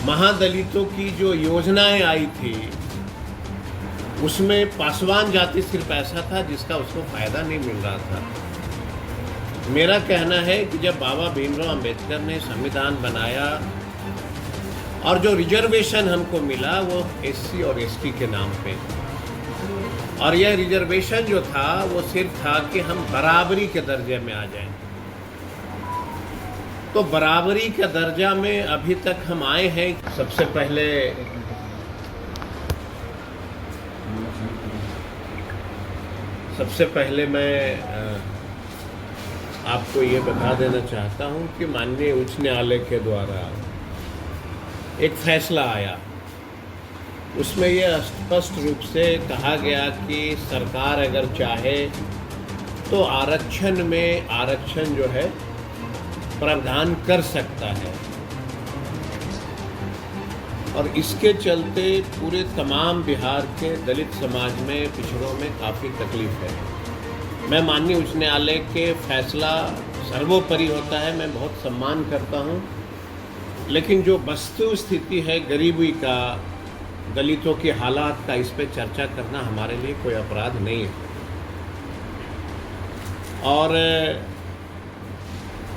महादलितों की जो योजनाएं आई थी उसमें पासवान जाति सिर्फ ऐसा था जिसका उसको फ़ायदा नहीं मिल रहा था। मेरा कहना है कि जब बाबा भीमराव अंबेडकर ने संविधान बनाया और जो रिजर्वेशन हमको मिला वो एससी और एसटी के नाम पे, और यह रिजर्वेशन जो था वो सिर्फ था कि हम बराबरी के दर्जे में आ जाएं। तो बराबरी के दर्जा में अभी तक हम आए हैं। सबसे पहले मैं आपको ये बता देना चाहता हूँ कि माननीय उच्च न्यायालय के द्वारा एक फैसला आया, उसमें यह स्पष्ट रूप से कहा गया कि सरकार अगर चाहे तो आरक्षण जो है प्रावधान कर सकता है, और इसके चलते पूरे तमाम बिहार के दलित समाज में, पिछड़ों में काफ़ी तकलीफ है। मैं माननीय उच्च न्यायालय के फैसला सर्वोपरि होता है, मैं बहुत सम्मान करता हूँ, लेकिन जो वस्तु स्थिति है गरीबी का, दलितों के हालात का, इस पर चर्चा करना हमारे लिए कोई अपराध नहीं है। और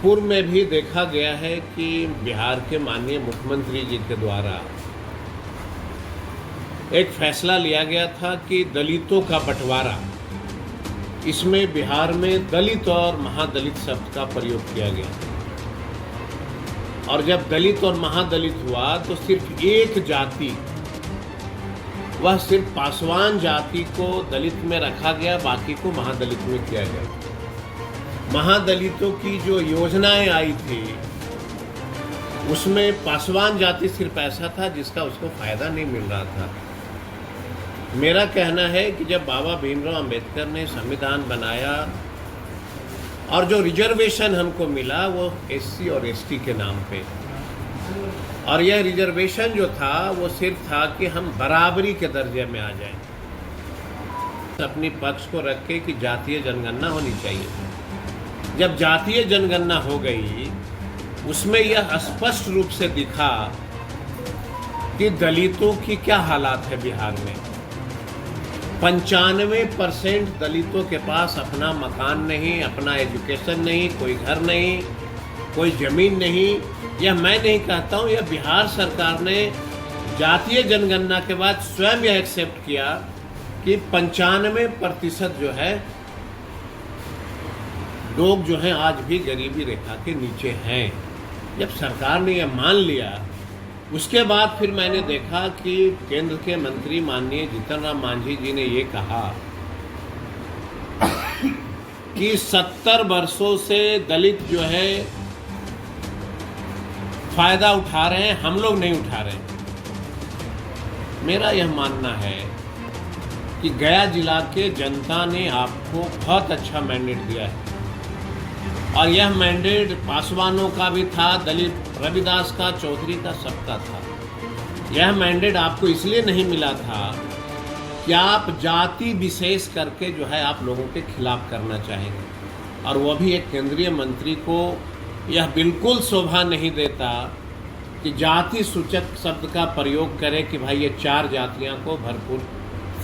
पूर्व में भी देखा गया है कि बिहार के माननीय मुख्यमंत्री जी के द्वारा एक फैसला लिया गया था कि दलितों का बंटवारा, इसमें बिहार में दलित और महादलित शब्द का प्रयोग किया गया, और जब दलित और महादलित हुआ तो सिर्फ एक जाति, वह सिर्फ पासवान जाति को दलित में रखा गया, बाकी को महादलित में किया गया। महादलितों की जो योजनाएं आई थी उसमें पासवान जाति सिर्फ ऐसा था जिसका उसको फ़ायदा नहीं मिल रहा था। मेरा कहना है कि जब बाबा भीमराव अंबेडकर ने संविधान बनाया और जो रिजर्वेशन हमको मिला वो एससी और एसटी के नाम पे, और यह रिजर्वेशन जो था वो सिर्फ था कि हम बराबरी के दर्जे में आ जाएं। अपनी पक्ष को रख के कि जातीय जनगणना होनी चाहिए। जब जातीय जनगणना हो गई उसमें यह स्पष्ट रूप से दिखा कि दलितों की क्या हालात है बिहार में। 95% दलितों के पास अपना मकान नहीं, अपना एजुकेशन नहीं, कोई घर नहीं, कोई ज़मीन नहीं। यह मैं नहीं कहता हूँ, यह बिहार सरकार ने जातीय जनगणना के बाद स्वयं यह एक्सेप्ट किया कि 95% जो है लोग जो हैं आज भी गरीबी रेखा के नीचे हैं। जब सरकार ने यह मान लिया, उसके बाद फिर मैंने देखा कि केंद्र के मंत्री माननीय जीतन राम मांझी जी ने ये कहा कि 70 वर्षों से दलित जो है फायदा उठा रहे हैं, हम लोग नहीं उठा रहे हैं। मेरा यह मानना है कि गया जिला के जनता ने आपको बहुत अच्छा मैंडेट दिया है, और यह मैंडेट पासवानों का भी था, दलित रविदास का, चौधरी का, सबका था। यह मैंडेट आपको इसलिए नहीं मिला था कि आप जाति विशेष करके जो है आप लोगों के खिलाफ करना चाहेंगे, और वह भी एक केंद्रीय मंत्री को यह बिल्कुल शोभा नहीं देता कि जाति सूचक शब्द का प्रयोग करे कि भाई ये 4 जातियों को भरपूर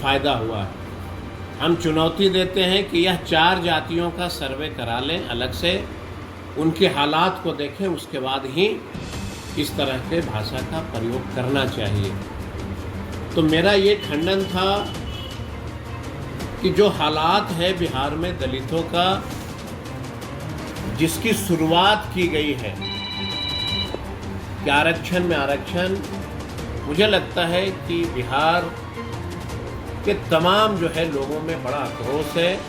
फ़ायदा हुआ है। हम चुनौती देते हैं कि यह 4 जातियों का सर्वे करा लें, अलग से उनके हालात को देखें, उसके बाद ही इस तरह के भाषा का प्रयोग करना चाहिए। तो मेरा ये खंडन था कि जो हालात है बिहार में दलितों का, जिसकी शुरुआत की गई है कि आरक्षण में आरक्षण, मुझे लगता है कि बिहार के तमाम जो है लोगों में बड़ा आक्रोश है,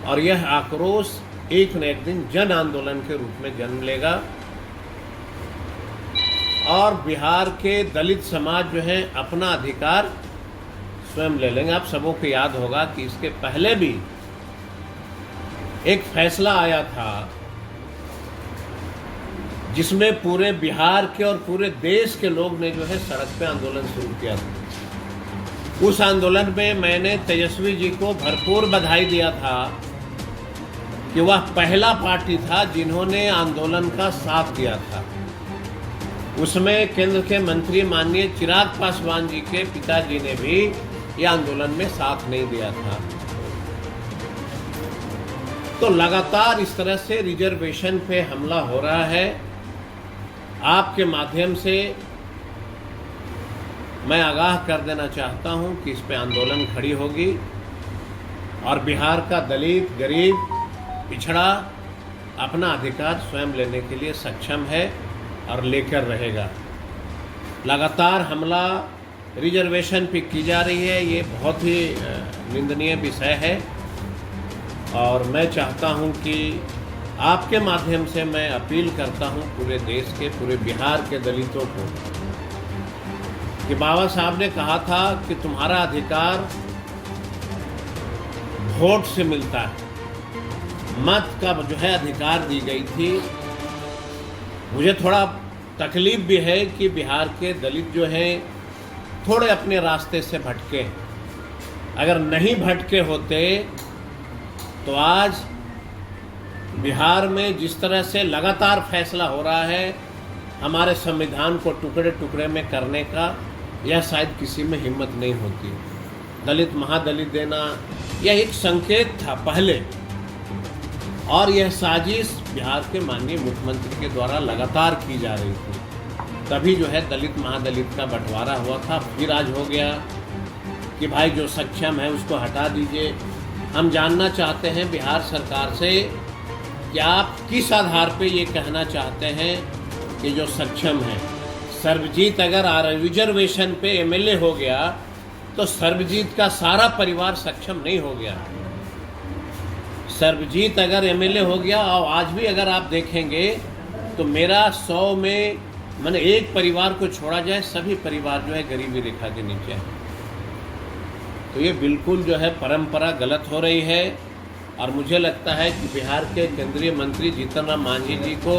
और यह आक्रोश एक न एक दिन जन आंदोलन के रूप में जन्म लेगा, और बिहार के दलित समाज जो है अपना अधिकार स्वयं ले लेंगे। आप सबों को याद होगा कि इसके पहले भी एक फैसला आया था जिसमें पूरे बिहार के और पूरे देश के लोग ने जो है सड़क पे आंदोलन शुरू किया था। उस आंदोलन में मैंने तेजस्वी जी को भरपूर बधाई दिया था कि वह पहला पार्टी था जिन्होंने आंदोलन का साथ दिया था। उसमें केंद्र के मंत्री माननीय चिराग पासवान जी के पिताजी ने भी ये आंदोलन में साथ नहीं दिया था। तो लगातार इस तरह से रिजर्वेशन पे हमला हो रहा है। आपके माध्यम से मैं आगाह कर देना चाहता हूं कि इस पे आंदोलन खड़ी होगी और बिहार का दलित, गरीब, पिछड़ा अपना अधिकार स्वयं लेने के लिए सक्षम है और लेकर रहेगा। लगातार हमला रिजर्वेशन पे की जा रही है, ये बहुत ही निंदनीय विषय है और मैं चाहता हूं कि आपके माध्यम से मैं अपील करता हूं पूरे देश के, पूरे बिहार के दलितों को कि बाबा साहब ने कहा था कि तुम्हारा अधिकार वोट से मिलता है। मत का जो है अधिकार दी गई थी। मुझे थोड़ा तकलीफ भी है कि बिहार के दलित जो हैं थोड़े अपने रास्ते से भटके। अगर नहीं भटके होते तो आज बिहार में जिस तरह से लगातार फैसला हो रहा है हमारे संविधान को टुकड़े टुकड़े में करने का, यह शायद किसी में हिम्मत नहीं होती। दलित महादलित देना यह एक संकेत था पहले, और यह साजिश बिहार के माननीय मुख्यमंत्री के द्वारा लगातार की जा रही थी। तभी जो है दलित महादलित का बंटवारा हुआ था। फिर आज हो गया कि भाई जो सक्षम है उसको हटा दीजिए। हम जानना चाहते हैं बिहार सरकार से कि आप किस आधार पे ये कहना चाहते हैं कि जो सक्षम है। सर्वजीत अगर रिजर्वेशन पे एमएलए हो गया तो सर्वजीत का सारा परिवार सक्षम नहीं हो गया। सर्वजीत अगर एमएलए हो गया, और आज भी अगर आप देखेंगे तो मेरा 100 में मैंने एक परिवार को छोड़ा जाए सभी परिवार जो है गरीबी रेखा के नीचे है। तो ये बिल्कुल जो है परंपरा गलत हो रही है और मुझे लगता है कि बिहार के केंद्रीय मंत्री जीतन राम मांझी जी को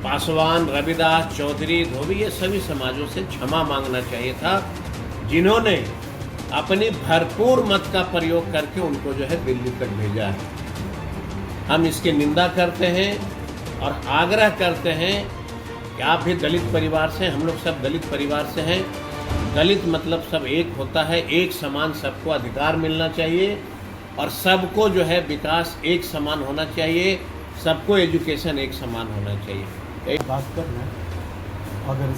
पासवान, रविदास, चौधरी, धोबी ये सभी समाजों से क्षमा मांगना चाहिए था, जिन्होंने अपनी भरपूर मत का प्रयोग करके उनको जो है दिल्ली तक भेजा है। हम इसकी निंदा करते हैं और आग्रह करते हैं कि आप भी दलित परिवार से, हम लोग सब दलित परिवार से हैं। दलित मतलब सब एक होता है, एक समान सबको अधिकार मिलना चाहिए और सबको जो है विकास एक समान होना चाहिए, सबको एजुकेशन एक समान होना चाहिए। एक बात करना है, अगर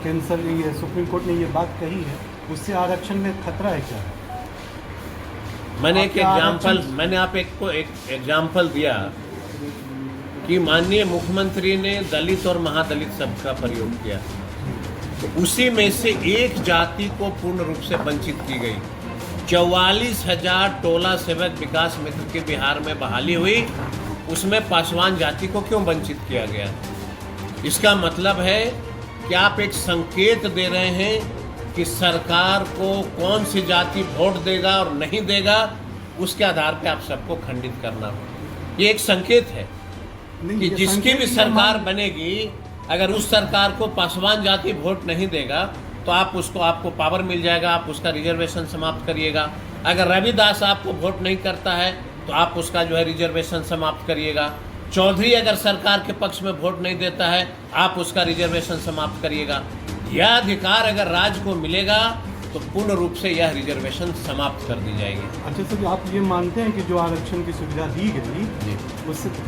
केंद्र ये सुप्रीम कोर्ट ने ये बात कही है, उससे आरक्षण में खतरा है क्या? मैंने एक एग्जाम्पल दिया कि माननीय मुख्यमंत्री ने दलित और महादलित शब्द का प्रयोग किया, तो उसी में से एक जाति को पूर्ण रूप से वंचित की गई। 44,000 टोला सेवक विकास मित्र की बिहार में बहाली हुई, उसमें पासवान जाति को क्यों वंचित किया गया? इसका मतलब है कि आप एक संकेत दे रहे हैं कि सरकार को कौन सी जाति वोट देगा और नहीं देगा, उसके आधार पे आप सबको खंडित करना हो। ये एक संकेत है कि जिसकी भी सरकार बनेगी, अगर उस सरकार को पासवान जाति वोट नहीं देगा तो आपको पावर मिल जाएगा, आप उसका रिजर्वेशन समाप्त करिएगा। अगर रविदास आपको वोट नहीं करता है तो आप उसका जो है रिजर्वेशन समाप्त करिएगा। चौधरी अगर सरकार के पक्ष में वोट नहीं देता है, आप उसका रिजर्वेशन समाप्त करिएगा। यह अधिकार अगर राज्य को मिलेगा तो पूर्ण रूप से यह रिजर्वेशन समाप्त कर दी जाएगी। अच्छा सर, आप ये मानते हैं कि जो आरक्षण की सुविधा दी गई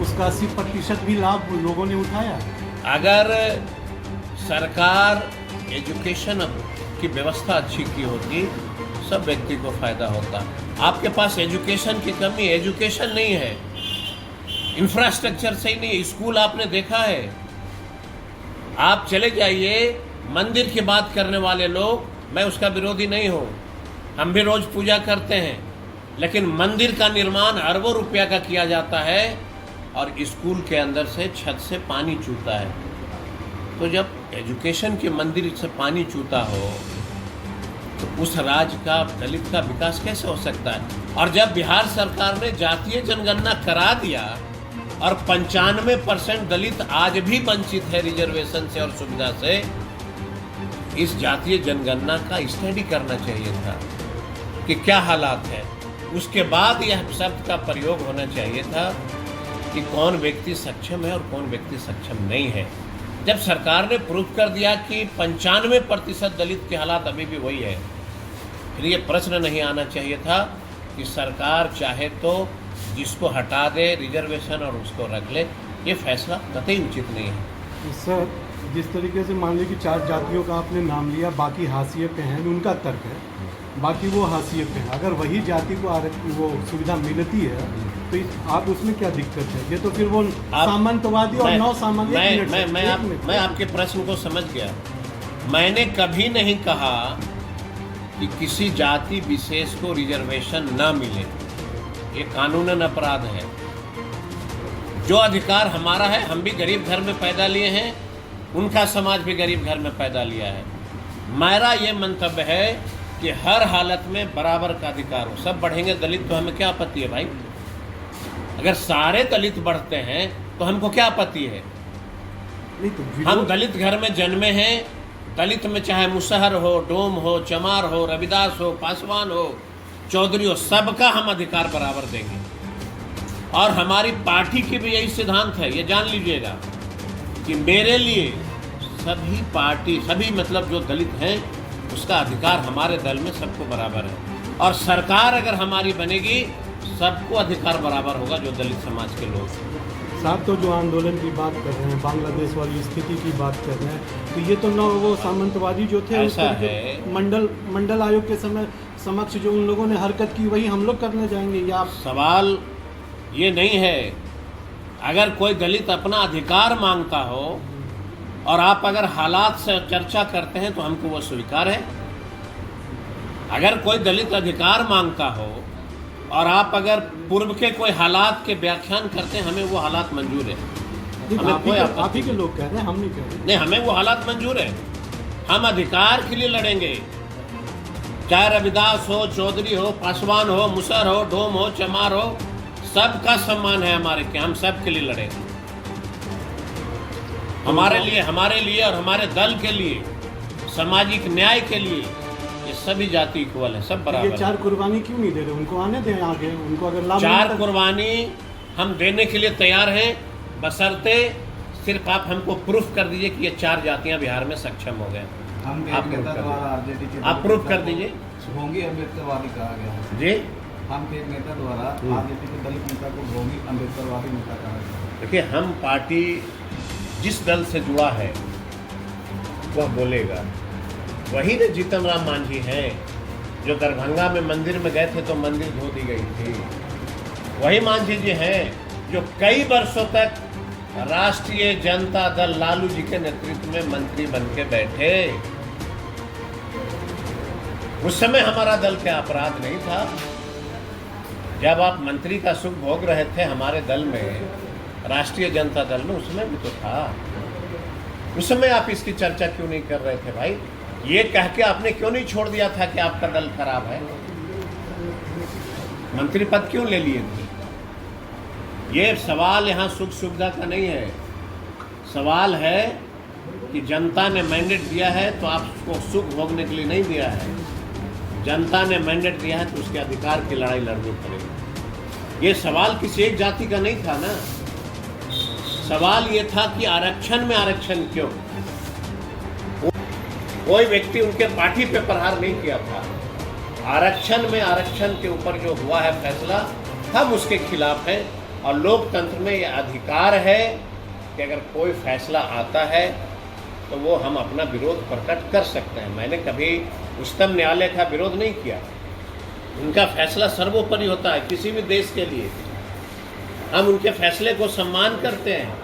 उसका 80% भी लाभ लोगों ने उठाया? अगर सरकार एजुकेशन की व्यवस्था अच्छी की होती, सब व्यक्ति को फायदा होता। आपके पास एजुकेशन की कमी, एजुकेशन नहीं है, इंफ्रास्ट्रक्चर सही नहीं है। स्कूल आपने देखा है, आप चले जाइए मंदिर की बात करने वाले लोग, मैं उसका विरोधी नहीं हूँ, हम भी रोज पूजा करते हैं, लेकिन मंदिर का निर्माण अरबों रुपया का किया जाता है और स्कूल के अंदर से छत से पानी चूता है। तो जब एजुकेशन के मंदिर से पानी चूता हो तो उस राज्य का, दलित का विकास कैसे हो सकता है? और जब बिहार सरकार ने जातीय जनगणना करा दिया और 95% दलित आज भी वंचित है रिजर्वेशन से और सुविधा से, इस जातीय जनगणना का स्टडी करना चाहिए था कि क्या हालात है। उसके बाद यह शब्द का प्रयोग होना चाहिए था कि कौन व्यक्ति सक्षम है और कौन व्यक्ति सक्षम नहीं है। जब सरकार ने प्रूव कर दिया कि 95% दलित के हालात अभी भी वही है, फिर ये प्रश्न नहीं आना चाहिए था कि सरकार चाहे तो जिसको हटा दे रिजर्वेशन और उसको रख ले। ये फैसला कतई उचित नहीं है। सर, जिस तरीके से मान लीजिए कि 4 जातियों का आपने नाम लिया, बाकी हाशिए पे हैं, उनका तर्क है, बाकी वो हाशिए पे हैं। अगर वही जाति को वो सुविधा मिलती है तो आप उसमें क्या दिक्कत है? ये तो फिर वो सामंतवादी और नौ सामंत। मैं आपके प्रश्न को समझ गया। मैंने कभी नहीं कहा कि किसी जाति विशेष को रिजर्वेशन ना मिले, ये कानूनन अपराध है। जो अधिकार हमारा है, हम भी गरीब घर में पैदा लिए हैं, उनका समाज भी गरीब घर में पैदा लिया है। मेरा ये मंतव्य है कि हर हालत में बराबर का अधिकार हो। सब बढ़ेंगे दलित तो हमें क्या आपत्ति है भाई? अगर सारे दलित बढ़ते हैं तो हमको क्या आपत्ति है? नहीं तो हम दलित घर में जन्मे हैं। दलित में चाहे मुसहर हो, डोम हो, चमार हो, रविदास हो, पासवान हो, चौधरी हो, सबका हम अधिकार बराबर देंगे। और हमारी पार्टी की भी यही सिद्धांत है, ये जान लीजिएगा कि मेरे लिए सभी पार्टी, सभी मतलब जो दलित हैं, उसका अधिकार हमारे दल में सबको बराबर है। और सरकार अगर हमारी बनेगी, सबको अधिकार बराबर होगा जो दलित समाज के लोग। साहब तो जो आंदोलन की बात कर रहे हैं, बांग्लादेश वाली स्थिति की बात कर रहे हैं, तो ये तो न वो सामंतवादी जो थे, ऐसा है मंडल आयोग के समय समक्ष जो उन लोगों ने हरकत की, वही हम लोग करने जाएंगे? या आप सवाल ये नहीं है, अगर कोई दलित अपना अधिकार मांगता हो और आप अगर हालात से चर्चा करते हैं तो हमको वो स्वीकार है। अगर कोई दलित अधिकार मांगता हो और आप अगर पूर्व के कोई हालात के व्याख्यान करते हैं, हमें वो हालात मंजूर है। आप ही के लोग कह रहे हैं, हम नहीं कह रहे। नहीं, हमें वो हालात मंजूर है। हम अधिकार के लिए लड़ेंगे, चाहे रविदास हो, चौधरी हो, पासवान हो, मुसहर हो, डोम हो, चमार हो, सबका सम्मान है हमारे के। हम सब के लिए लड़ेंगे, हमारे लिए और हमारे दल के लिए, सामाजिक न्याय के लिए। ये सभी जाति इक्वल है, सब बराबर। ये 4 कुर्बानी क्यों नहीं दे रहे? उनको आने दें आगे, उनको अगर लाभ 4 कुर्बानी हम देने के लिए तैयार हैं, बशर्ते सिर्फ आप हमको प्रूफ कर दीजिए कि ये 4 जातियां बिहार में सक्षम हो गए। आप प्रूफ कर दीजिए। भोंगी अम्बेडकरवादी कहा गया जी, हम के एक नेता द्वारा आरजेडी के दलित नेता को भोंगी अम्बेडकरवादी नेता कहा गया। देखिए, हम पार्टी जिस दल से जुड़ा है वह बोलेगा। वही ने जीतन राम मांझी हैं जो दरभंगा में मंदिर में गए थे तो मंदिर धो दी गई थी। वही मांझी जी हैं जो कई वर्षों तक राष्ट्रीय जनता दल लालू जी के नेतृत्व में मंत्री बन के बैठे। उस समय हमारा दल का अपराध नहीं था। जब आप मंत्री का सुख भोग रहे थे हमारे दल में, राष्ट्रीय जनता दल में, उसमें भी तो था। उस समय आप इसकी चर्चा क्यों नहीं कर रहे थे भाई? ये कह के आपने क्यों नहीं छोड़ दिया था कि आपका दल खराब है? मंत्री पद क्यों ले लिए थे? ये सवाल यहाँ सुख सुविधा का नहीं है। सवाल है कि जनता ने मैंडेट दिया है तो आपको सुख भोगने के लिए नहीं दिया है। जनता ने मैंडेट दिया है तो उसके अधिकार की लड़ाई लड़नी पड़ेगी। ये सवाल किसी एक जाति का नहीं था ना। सवाल ये था कि आरक्षण में आरक्षण क्यों? कोई व्यक्ति उनके पार्टी पे प्रहार नहीं किया था। आरक्षण में आरक्षण के ऊपर जो हुआ है फैसला, हम उसके खिलाफ हैं। और लोकतंत्र में ये अधिकार है कि अगर कोई फैसला आता है तो वो हम अपना विरोध प्रकट कर सकते हैं। मैंने कभी उच्चतम न्यायालय का विरोध नहीं किया। उनका फैसला सर्वोपरि होता है किसी भी देश के लिए। हम उनके फैसले को सम्मान करते हैं।